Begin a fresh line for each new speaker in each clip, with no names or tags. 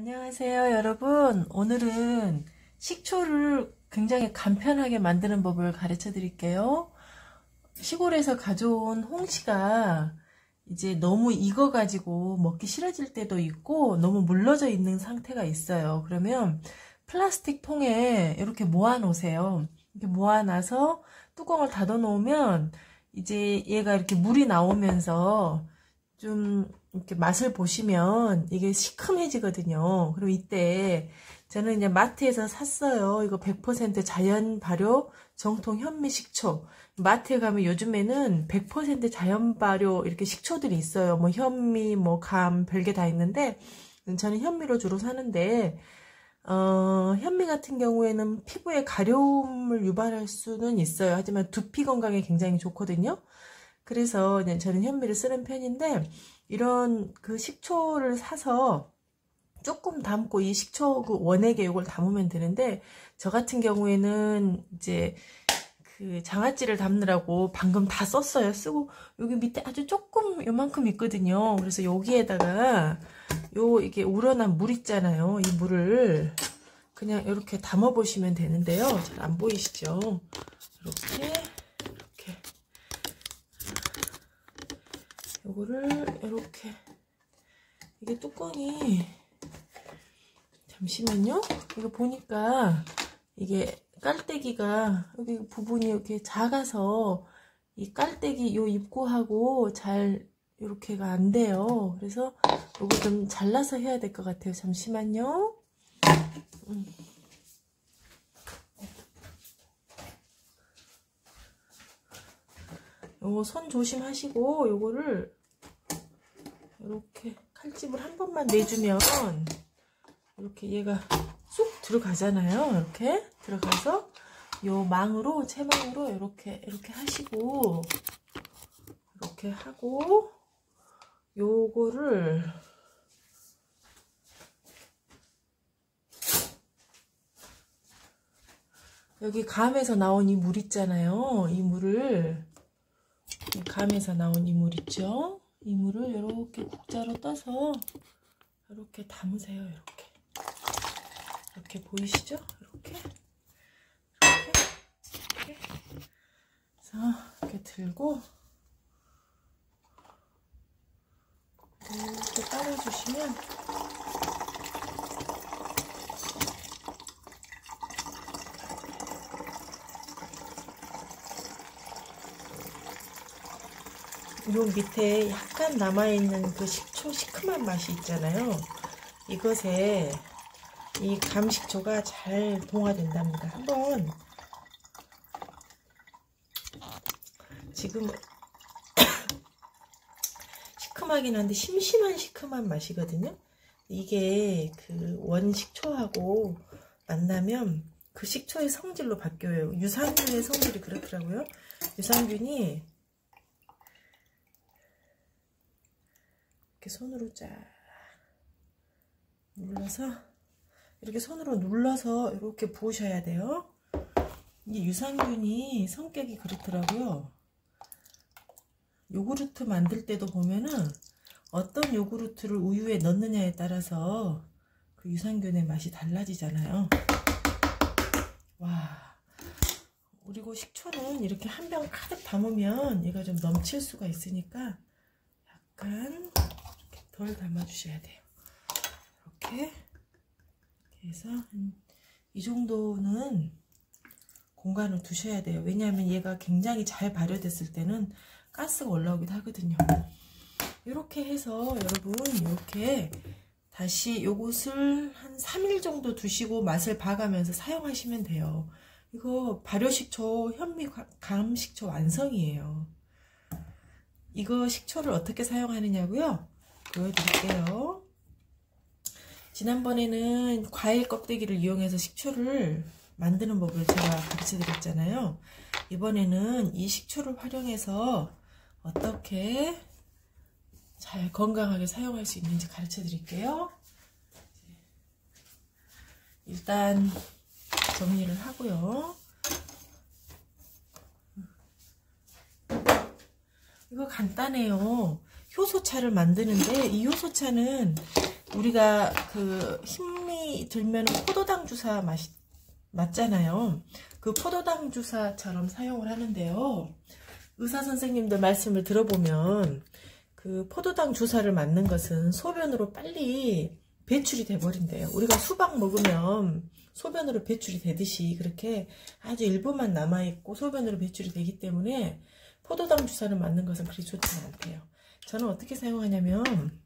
안녕하세요 여러분. 오늘은 식초를 굉장히 간편하게 만드는 법을 가르쳐 드릴게요. 시골에서 가져온 홍시가 이제 너무 익어 가지고 먹기 싫어질 때도 있고 너무 물러져 있는 상태가 있어요. 그러면 플라스틱 통에 이렇게 모아 놓으세요. 이렇게 모아 놔서 뚜껑을 닫아 놓으면 이제 얘가 이렇게 물이 나오면서 좀 이렇게 맛을 보시면 이게 시큼해지거든요. 그리고 이때 저는 이제 마트에서 샀어요. 이거 100% 자연 발효 정통 현미 식초. 마트에 가면 요즘에는 100% 자연 발효 이렇게 식초들이 있어요. 뭐 현미, 뭐 감, 별게 다 있는데 저는 현미로 주로 사는데 현미 같은 경우에는 피부에 가려움을 유발할 수는 있어요. 하지만 두피 건강에 굉장히 좋거든요. 그래서 저는 현미를 쓰는 편인데 이런 그 식초를 사서 조금 담고 이 식초 그 원액에 이걸 담으면 되는데 저 같은 경우에는 이제 그 장아찌를 담느라고 방금 다 썼어요. 쓰고 여기 밑에 아주 조금 요만큼 있거든요. 그래서 여기에다가 이게 우러난 물 있잖아요. 이 물을 그냥 이렇게 담아 보시면 되는데요. 잘 안 보이시죠? 이렇게 요거를 이렇게 이게 뚜껑이 잠시만요. 이거 보니까 이게 깔때기가 여기 부분이 이렇게 작아서 이 깔때기 요 입구하고 잘 이렇게가 안 돼요. 그래서 요거 좀 잘라서 해야 될 것 같아요. 잠시만요. 요거 손 조심하시고 요거를 이렇게 칼집을 한 번만 내주면 이렇게 얘가 쑥 들어가잖아요. 이렇게 들어가서 요 망으로 채망으로 이렇게 하시고 이렇게 하고 요거를 여기 감에서 나온 이 물 있잖아요. 이 물을 감에서 나온 이 물 있죠? 이 물을 이렇게 국자로 떠서 이렇게 담으세요. 이렇게 보이시죠? 이렇게 그래서 이렇게 들고 이렇게 따라주시면 요 밑에 약간 남아있는 그 식초 시큼한 맛이 있잖아요. 이것에 이 감식초가 잘 동화된답니다. 한번 지금 시큼하긴 한데 심심한 시큼한 맛이거든요. 이게 그 원식초하고 만나면 그 식초의 성질로 바뀌어요. 유산균의 성질이 그렇더라고요. 유산균이 이렇게 손으로 쫙 눌러서 이렇게 손으로 눌러서 이렇게 부으셔야 돼요. 이 유산균이 성격이 그렇더라고요. 요구르트 만들 때도 보면은 어떤 요구르트를 우유에 넣느냐에 따라서 그 유산균의 맛이 달라지잖아요. 와, 그리고 식초는 이렇게 한 병 가득 담으면 얘가 좀 넘칠 수가 있으니까 약간 덜 담아 주셔야 돼요. 이렇게 해서 이 정도는 공간을 두셔야 돼요. 왜냐하면 얘가 굉장히 잘 발효됐을 때는 가스가 올라오기도 하거든요. 이렇게 해서 여러분 이렇게 다시 요것을 한 3일 정도 두시고 맛을 봐가면서 사용하시면 돼요. 이거 발효식초 현미 감식초 완성이에요. 이거 식초를 어떻게 사용하느냐고요? 보여드릴게요. 지난번에는 과일 껍데기를 이용해서 식초를 만드는 법을 제가 가르쳐 드렸잖아요. 이번에는 이 식초를 활용해서 어떻게 잘 건강하게 사용할 수 있는지 가르쳐 드릴게요. 일단 정리를 하고요. 이거 간단해요. 효소차를 만드는데 이 효소차는 우리가 그 힘이 들면 포도당 주사 맞잖아요. 그 포도당 주사처럼 사용을 하는데요. 의사 선생님들 말씀을 들어보면 그 포도당 주사를 맞는 것은 소변으로 빨리 배출이 돼 버린대요. 우리가 수박 먹으면 소변으로 배출이 되듯이 그렇게 아주 일부만 남아있고 소변으로 배출이 되기 때문에 포도당 주사를 맞는 것은 그리 좋지 않대요. 저는 어떻게 사용하냐면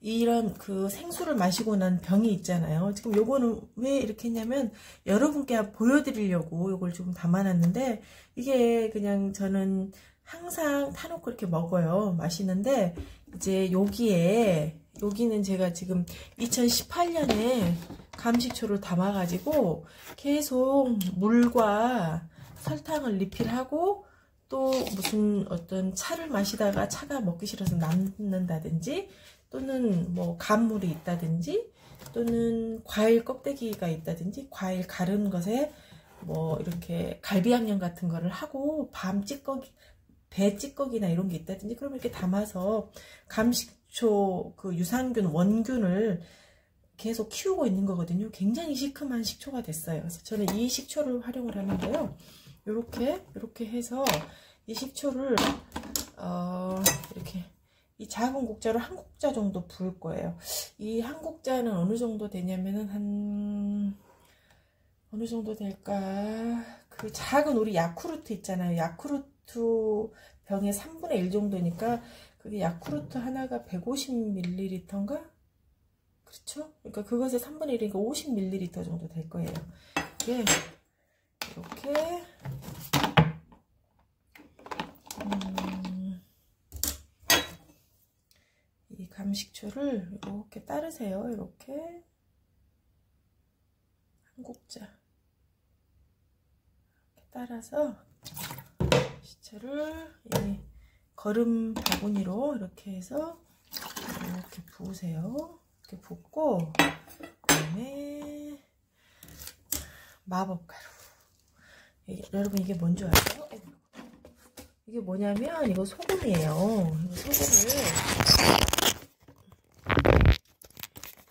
이런 그 생수를 마시고 난 병이 있잖아요. 지금 요거는 왜 이렇게 했냐면 여러분께 보여드리려고 요걸 좀 담아놨는데, 이게 그냥 저는 항상 타놓고 이렇게 먹어요. 마시는데 이제 여기는 제가 지금 2018년에 감식초를 담아가지고 계속 물과 설탕을 리필하고, 또 무슨 어떤 차를 마시다가 차가 먹기 싫어서 남는다든지, 또는 뭐 간물이 있다든지, 또는 과일 껍데기가 있다든지, 과일 가른 것에 뭐 이렇게 갈비 양념 같은 거를 하고 밤 찌꺼기, 배 찌꺼기나 이런 게 있다든지, 그러면 이렇게 담아서 감식초 그 유산균 원균을 계속 키우고 있는 거거든요. 굉장히 시큼한 식초가 됐어요. 그래서 저는 이 식초를 활용을 하는데요. 이렇게 해서 이 식초를 이렇게 이 작은 국자로 한 국자 정도 부을 거예요. 이 한 국자는 어느 정도 되냐면은 한 어느 정도 될까? 그 작은 우리 야쿠르트 있잖아요. 야쿠르트 병의 3분의 1 정도니까 그게 야쿠르트 하나가 150ml인가? 그렇죠? 그러니까 그것의 3분의 1이니까 50ml 정도 될 거예요. 이게 이렇게 이 감식초를 이렇게 따르세요. 이렇게 한 국자 이렇게 따라서 시체를 이 거름 바구니로 이렇게 해서 이렇게 부으세요. 이렇게 붓고, 그다음에 마법가루. 여러분 이게 뭔지 아세요? 이게 뭐냐면 이거 소금이에요. 이거 소금을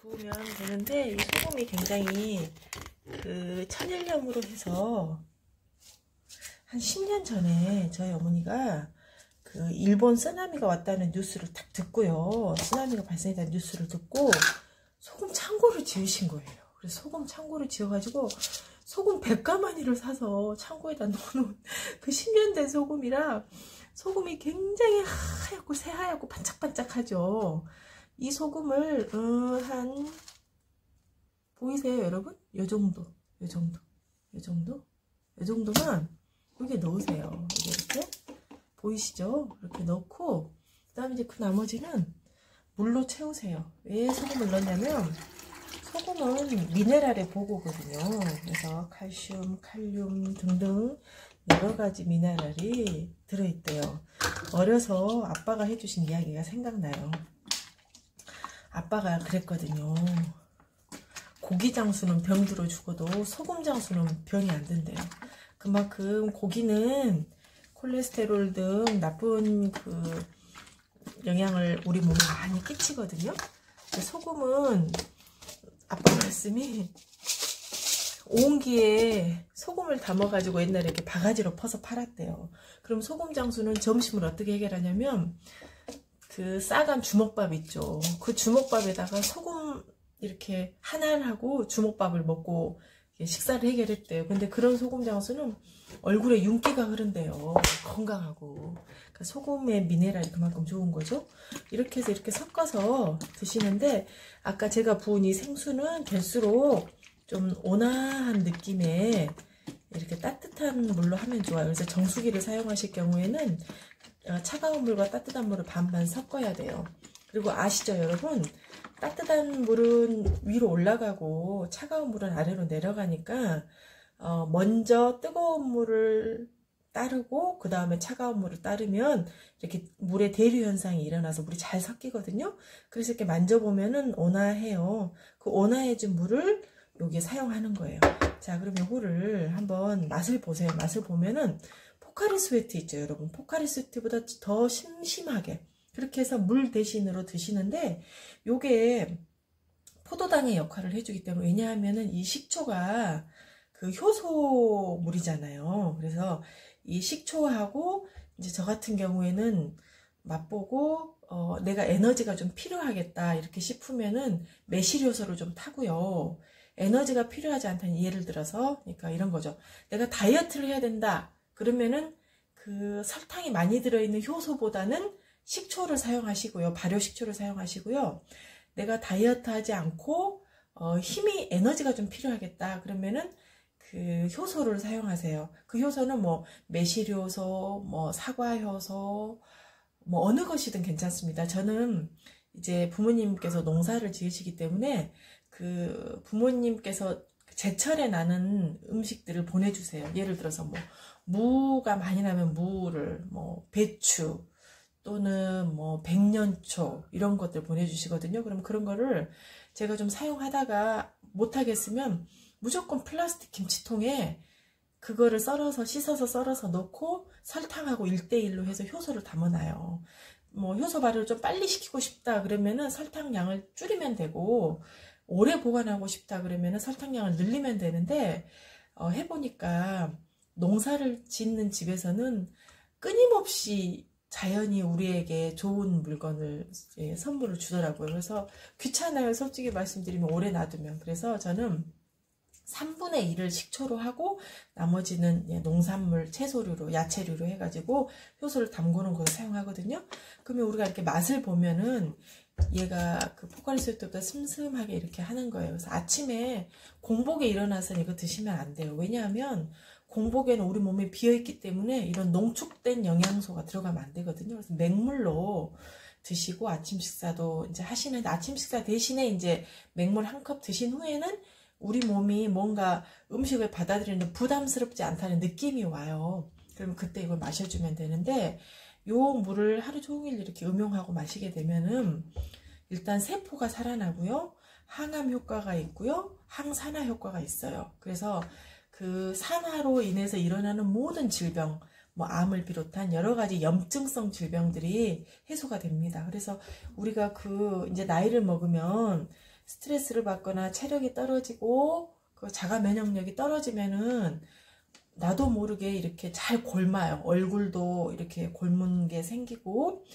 부으면 되는데, 이 소금이 굉장히 그 천일염으로 해서 한 10년 전에 저희 어머니가 그 일본 쓰나미가 왔다는 뉴스를 딱 듣고요. 쓰나미가 발생했다는 뉴스를 듣고 소금 창고를 지으신 거예요. 그래서 소금 창고를 지어가지고 소금 100가마니를 사서 창고에다 넣어놓은 그 10년 된 소금이라 소금이 굉장히 하얗고 새하얗고 반짝반짝하죠. 이 소금을 한 보이세요 여러분? 요정도 요정도만 이렇게 넣으세요. 이렇게 보이시죠? 이렇게 넣고, 그 다음에 이제 그 나머지는 물로 채우세요. 왜 소금을 넣냐면 소금은 미네랄의 보고거든요. 그래서 칼슘, 칼륨 등등 여러가지 미네랄이 들어있대요. 어려서 아빠가 해주신 이야기가 생각나요. 아빠가 그랬거든요. 고기 장수는 병들어 죽어도 소금 장수는 병이 안 된대요. 그만큼 고기는 콜레스테롤 등 나쁜 그 영향을 우리 몸에 많이 끼치거든요. 소금은 아빠 말씀이 온기에 소금을 담아가지고 옛날에 이렇게 바가지로 퍼서 팔았대요. 그럼 소금 장수는 점심을 어떻게 해결하냐면 그 싸간 주먹밥 있죠. 그 주먹밥에다가 소금 이렇게 하나하고 주먹밥을 먹고 식사를 해결했대요. 근데 그런 소금 장수는 얼굴에 윤기가 흐른대요. 건강하고. 그러니까 소금의 미네랄이 그만큼 좋은 거죠. 이렇게 해서 이렇게 섞어서 드시는데, 아까 제가 부은 이 생수는 될수록 좀 온화한 느낌의 이렇게 따뜻한 물로 하면 좋아요. 그래서 정수기를 사용하실 경우에는 차가운 물과 따뜻한 물을 반반 섞어야 돼요. 그리고 아시죠 여러분? 따뜻한 물은 위로 올라가고 차가운 물은 아래로 내려가니까 먼저 뜨거운 물을 따르고 그 다음에 차가운 물을 따르면 이렇게 물의 대류 현상이 일어나서 물이 잘 섞이거든요. 그래서 이렇게 만져보면은 온화해요. 그 온화해진 물을 여기에 사용하는 거예요. 자, 그럼 요거를 한번 맛을 보세요. 맛을 보면은 포카리 스웨트 있죠 여러분? 포카리 스웨트보다 더 심심하게 그렇게 해서 물 대신으로 드시는데, 요게 포도당의 역할을 해주기 때문에, 왜냐하면은 이 식초가 그 효소물이잖아요. 그래서 이 식초하고 이제 저 같은 경우에는 맛보고 내가 에너지가 좀 필요하겠다 이렇게 싶으면은 매실효소를 좀 타고요. 에너지가 필요하지 않다는, 예를 들어서 그러니까 이런 거죠. 내가 다이어트를 해야 된다 그러면은 그 설탕이 많이 들어있는 효소보다는 식초를 사용하시고요. 발효식초를 사용하시고요. 내가 다이어트 하지 않고 힘이, 에너지가 좀 필요하겠다 그러면은 그 효소를 사용하세요. 그 효소는 뭐 매실효소, 뭐 사과효소, 뭐 어느 것이든 괜찮습니다. 저는 이제 부모님께서 농사를 지으시기 때문에 그 부모님께서 제철에 나는 음식들을 보내주세요. 예를 들어서 뭐 무가 많이 나면 무를, 뭐 배추 또는 뭐 백년초 이런 것들 보내주시거든요. 그럼 그런 거를 제가 좀 사용하다가 못하겠으면 무조건 플라스틱 김치통에 그거를 썰어서, 씻어서 썰어서 넣고 설탕하고 1:1로 해서 효소를 담아놔요. 뭐 효소 발효를 좀 빨리 시키고 싶다 그러면은 설탕량을 줄이면 되고, 오래 보관하고 싶다 그러면은 설탕량을 늘리면 되는데, 해보니까 농사를 짓는 집에서는 끊임없이 자연이 우리에게 좋은 물건을, 선물을 주더라고요. 그래서 귀찮아요. 솔직히 말씀드리면, 오래 놔두면. 그래서 저는 3분의 1을 식초로 하고 나머지는 농산물, 채소류로, 야채류로 해가지고 효소를 담그는 것을 사용하거든요. 그러면 우리가 이렇게 맛을 보면은 얘가 그 포카리 스웨트 때보다 슴슴하게 이렇게 하는 거예요. 그래서 아침에 공복에 일어나서 이거 드시면 안 돼요. 왜냐하면 공복에는 우리 몸이 비어있기 때문에 이런 농축된 영양소가 들어가면 안 되거든요. 그래서 맹물로 드시고, 아침 식사도 이제 하시는데, 아침 식사 대신에 이제 맹물 한 컵 드신 후에는 우리 몸이 뭔가 음식을 받아들이는데 부담스럽지 않다는 느낌이 와요. 그러면 그때 이걸 마셔주면 되는데, 요 물을 하루 종일 이렇게 음용하고 마시게 되면은 일단 세포가 살아나고요, 항암 효과가 있고요, 항산화 효과가 있어요. 그래서 그 산화로 인해서 일어나는 모든 질병, 뭐 암을 비롯한 여러 가지 염증성 질병들이 해소가 됩니다. 그래서 우리가 그 이제 나이를 먹으면 스트레스를 받거나 체력이 떨어지고 그 자가 면역력이 떨어지면은 나도 모르게 이렇게 잘 골마요. 얼굴도 이렇게 골문 게 생기고,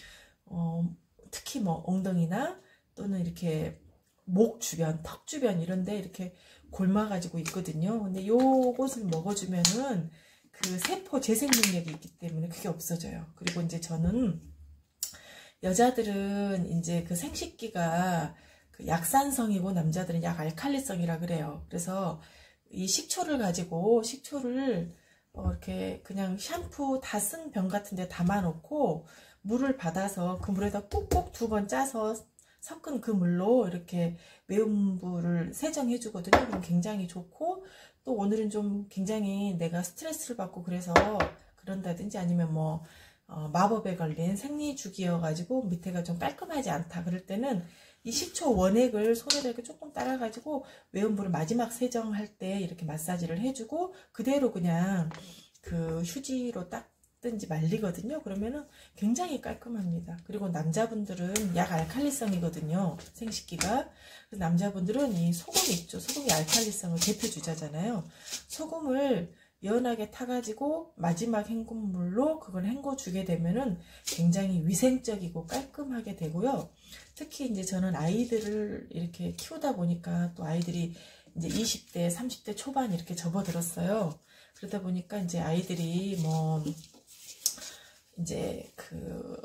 특히 뭐 엉덩이나 또는 이렇게 목 주변, 턱 주변 이런데 이렇게 골마가지고 있거든요. 근데 요것을 먹어주면은 그 세포 재생 능력이 있기 때문에 그게 없어져요. 그리고 이제 저는 여자들은 이제 그 생식기가 그 약산성이고 남자들은 약 알칼리성이라 그래요. 그래서 이 식초를 가지고, 식초를 이렇게 그냥 샴푸 다 쓴 병 같은 데 담아 놓고 물을 받아서 그 물에다 꾹꾹 2번 짜서 섞은 그 물로 이렇게 매운물을 세정해 주거든요. 그럼 굉장히 좋고, 또 오늘은 좀 굉장히 내가 스트레스를 받고 그래서 그런다든지, 아니면 뭐 마법에 걸린 생리주기여 가지고 밑에가 좀 깔끔하지 않다 그럴 때는 이 식초 원액을 손에다 이렇게 조금 따라 가지고 매운물을 마지막 세정할 때 이렇게 마사지를 해주고 그대로 그냥 그 휴지로 닦든지 말리거든요. 그러면은 굉장히 깔끔합니다. 그리고 남자분들은 약 알칼리성이거든요, 생식기가. 그래서 남자분들은 이 소금 있죠, 소금이 알칼리성을 대표 주자잖아요. 소금을 연하게 타가지고 마지막 헹군물로 그걸 헹궈주게 되면은 굉장히 위생적이고 깔끔하게 되고요. 특히 이제 저는 아이들을 이렇게 키우다 보니까 또 아이들이 이제 20대, 30대 초반 이렇게 접어들었어요. 그러다 보니까 이제 아이들이 뭐 이제 그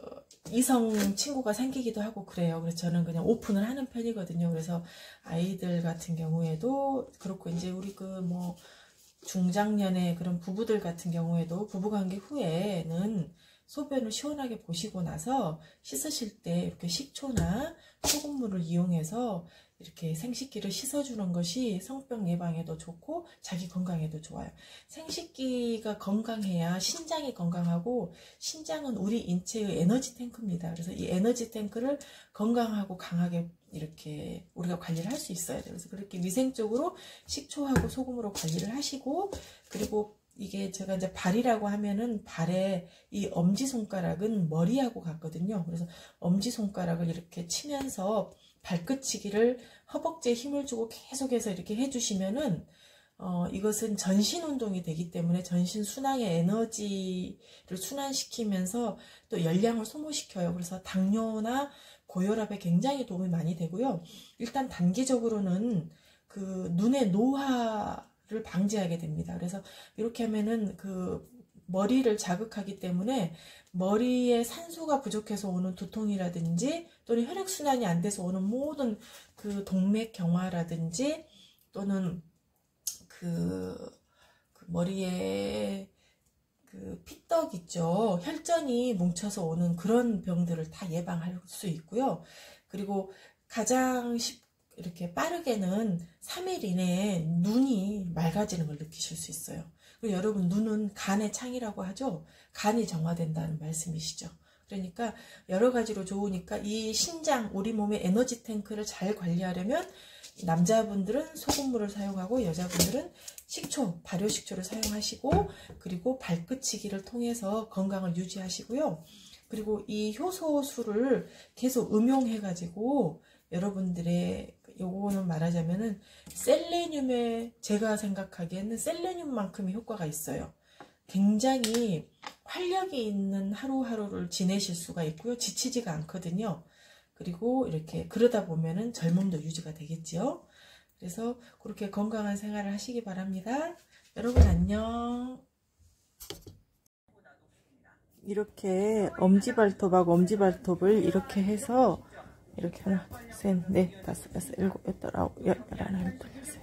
이성 친구가 생기기도 하고 그래요. 그래서 저는 그냥 오픈을 하는 편이거든요. 그래서 아이들 같은 경우에도 그렇고, 이제 우리 그 뭐 중장년의 그런 부부들 같은 경우에도 부부관계 후에는 소변을 시원하게 보시고 나서 씻으실 때 이렇게 식초나 소금물을 이용해서 이렇게 생식기를 씻어주는 것이 성병 예방에도 좋고 자기 건강에도 좋아요. 생식기가 건강해야 신장이 건강하고, 신장은 우리 인체의 에너지 탱크입니다. 그래서 이 에너지 탱크를 건강하고 강하게 이렇게 우리가 관리를 할 수 있어야 돼요. 그래서 그렇게 위생적으로 식초하고 소금으로 관리를 하시고, 그리고 이게 제가 이제 발이라고 하면은 발에 이 엄지손가락은 머리하고 같거든요. 그래서 엄지손가락을 이렇게 치면서 발끝치기를 허벅지에 힘을 주고 계속해서 이렇게 해주시면은 이것은 전신 운동이 되기 때문에 전신 순환의 에너지를 순환시키면서 또 열량을 소모시켜요. 그래서 당뇨나 고혈압에 굉장히 도움이 많이 되고요. 일단 단기적으로는 그 눈의 노화를 방지하게 됩니다. 그래서 이렇게 하면은 그 머리를 자극하기 때문에 머리에 산소가 부족해서 오는 두통이라든지 또는 혈액순환이 안 돼서 오는 모든 그 동맥경화라든지 또는 그 머리에 그 피떡 있죠. 혈전이 뭉쳐서 오는 그런 병들을 다 예방할 수 있고요. 그리고 가장 이렇게 빠르게는 3일 이내에 눈이 맑아지는 걸 느끼실 수 있어요. 그리고 여러분 눈은 간의 창이라고 하죠. 간이 정화된다는 말씀이시죠. 그러니까 여러 가지로 좋으니까 이 신장, 우리 몸의 에너지 탱크를 잘 관리하려면 남자분들은 소금물을 사용하고 여자분들은 식초, 발효식초를 사용하시고 그리고 발끝치기를 통해서 건강을 유지하시고요. 그리고 이 효소술을 계속 음용해가지고 여러분들의 요거는 말하자면은 셀레늄에 제가 생각하기에는 셀레늄만큼의 효과가 있어요. 굉장히 활력이 있는 하루하루를 지내실 수가 있고요. 지치지가 않거든요. 그리고 이렇게 그러다 보면은 젊음도 유지가 되겠죠. 그래서 그렇게 건강한 생활을 하시기 바랍니다. 여러분 안녕. 이렇게 엄지발톱하고 엄지발톱을 이렇게 해서 이렇게 하나, 셋, 넷, 다섯, 여섯, 일곱, 여덟, 아홉, 열, 열하나, 열둘, 열셋,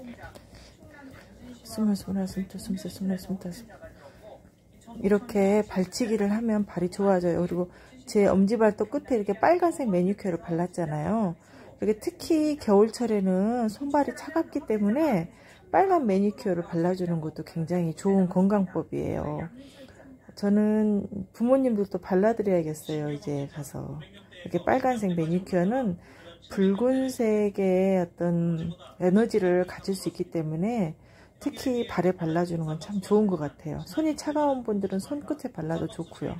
스물, 스물하나, 스물둘, 스물셋, 스물넷, 스물다섯. 이렇게 발치기를 하면 발이 좋아져요. 그리고 제 엄지발톱 끝에 이렇게 빨간색 매니큐어를 발랐잖아요. 이렇게 특히 겨울철에는 손발이 차갑기 때문에 빨간 매니큐어를 발라주는 것도 굉장히 좋은 건강법이에요. 저는 부모님들도 발라드려야겠어요. 이제 가서. 이렇게 빨간색 매니큐어는 붉은색의 어떤 에너지를 가질 수 있기 때문에 특히 발에 발라주는 건 참 좋은 것 같아요. 손이 차가운 분들은 손끝에 발라도 좋고요.